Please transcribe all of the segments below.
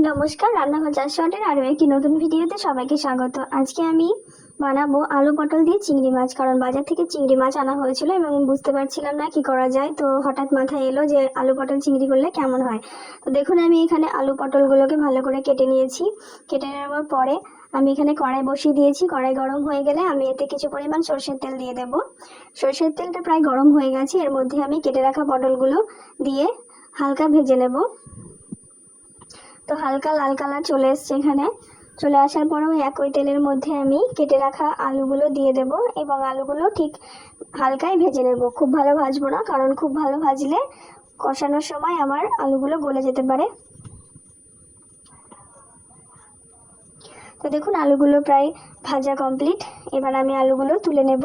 নমস্কার, রান্নাঘর ৪০৮-এর আরও একটি নতুন ভিডিওতে সবাইকে স্বাগত। আজকে আমি বানাবো আলু পটল দিয়ে চিংড়ি মাছ। কারণ বাজার থেকে চিংড়ি মাছ আনা হয়েছিল এবং বুঝতে পারছিলাম না কি করা যায়, তো হঠাৎ মাথায় এলো যে আলু পটল চিংড়ি করলে কেমন হয়। তো দেখুন, আমি এখানে আলু পটলগুলোকে ভালো করে কেটে নিয়েছি। কেটে নেওয়ার পরে আমি এখানে কড়াই বসিয়ে দিয়েছি। কড়াই গরম হয়ে গেলে আমি এতে কিছু পরিমাণ সরষের তেল দিয়ে দেব। সরষের তেলটা প্রায় গরম হয়ে গেছে। এর মধ্যে আমি কেটে রাখা পটলগুলো দিয়ে হালকা ভেজে নেব। তো হালকা লাল কালার চলে এসছে। এখানে চলে আসার পরেও একই তেলের মধ্যে আমি কেটে রাখা আলুগুলো দিয়ে দেব এবং আলুগুলো ঠিক হালকাই ভেজে নেব। খুব ভালো ভাজবো না, কারণ খুব ভালো ভাজলে কষানোর সময় আমার আলুগুলো গলে যেতে পারে। তো দেখুন, আলুগুলো প্রায় ভাজা কমপ্লিট। এবার আমি আলুগুলো তুলে নেব।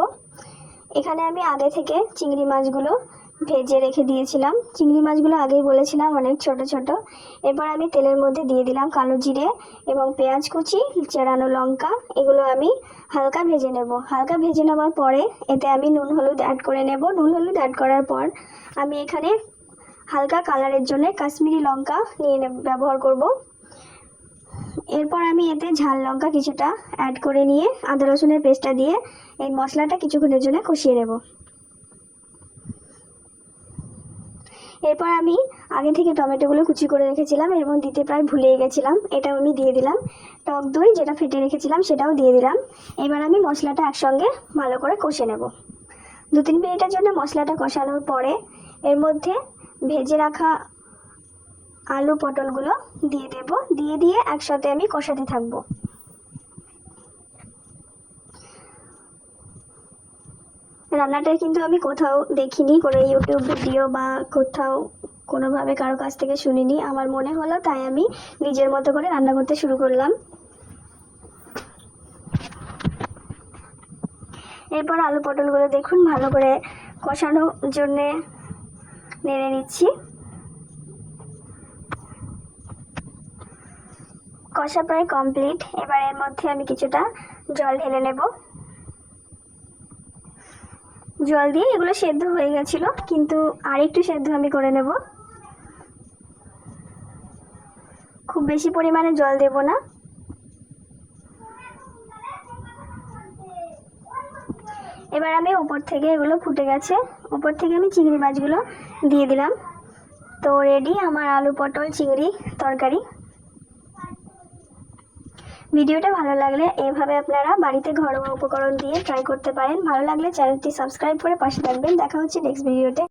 এখানে আমি আগে থেকে চিংড়ি মাছগুলো ভেজে রেখে দিয়েছিলাম। চিংড়ি মাছগুলো আগেই বলেছিলাম অনেক ছোট ছোট। এরপর আমি তেলের মধ্যে দিয়ে দিলাম কালো জিরে এবং পেঁয়াজ কুচি, চেরানো লঙ্কা। এগুলো আমি হালকা ভেজে নেব। হালকা ভেজে নেওয়ার পরে এতে আমি নুন হলুদ অ্যাড করে নেব। নুন হলুদ অ্যাড করার পর আমি এখানে হালকা কালারের জন্য কাশ্মীরি লঙ্কা ব্যবহার করব। এরপর আমি এতে ঝাল লঙ্কা কিছুটা অ্যাড করে নিয়ে আদা রসুনের পেস্টটা দিয়ে এই মশলাটা কিছুক্ষণের জন্য কষিয়ে নেব। এরপর আমি আগে থেকে টমেটোগুলো কুচি করে রেখেছিলাম এবং দিতে প্রায় ভুলেই গেছিলাম, এটাও আমি দিয়ে দিলাম। টক দই যেটা ফেটে রেখেছিলাম সেটাও দিয়ে দিলাম। এবার আমি মশলাটা একসঙ্গে ভালো করে কষে নেব। 2-3 মিনিটের জন্য মশলাটা কষানোর পরে এর মধ্যে ভেজে রাখা আলু পটলগুলো দিয়ে দেব। দিয়ে একসাথে আমি কষাতে থাকবো। রান্নাটা কিন্তু আমি কোথাও দেখিনি, কোনো ইউটিউব ভিডিও বা কোথাও কোনোভাবে কারো কাছ থেকে শুনিনি। আমার মনে হলো, তাই আমি নিজের মতো করে রান্না করতে শুরু করলাম। এরপর আলু পটলগুলো দেখুন ভালো করে কষানোর জন্যে নেড়ে নিচ্ছি। কষা প্রায় কমপ্লিট। এবার এর মধ্যে আমি কিছুটা জল ঢেলে নেব। জল দিয়ে এগুলো সেদ্ধ হয়ে গেছিলো, কিন্তু আরেকটু সেদ্ধ আমি করে নেব। খুব বেশি পরিমাণে জল দেব না। এবার আমি উপর থেকে, এগুলো ফুটে গেছে, উপর থেকে আমি চিংড়ি মাছগুলো দিয়ে দিলাম। তো রেডি আমার আলু পটল চিংড়ি তরকারি। ভিডিওটা ভালো লাগলে এভাবে আপনারা বাড়িতে ঘরোয়া উপকরণ দিয়ে ট্রাই করতে পারেন। ভালো লাগলে চ্যানেলটি সাবস্ক্রাইব করে পাশে থাকবেন। দেখা হচ্ছে নেক্সট ভিডিওতে।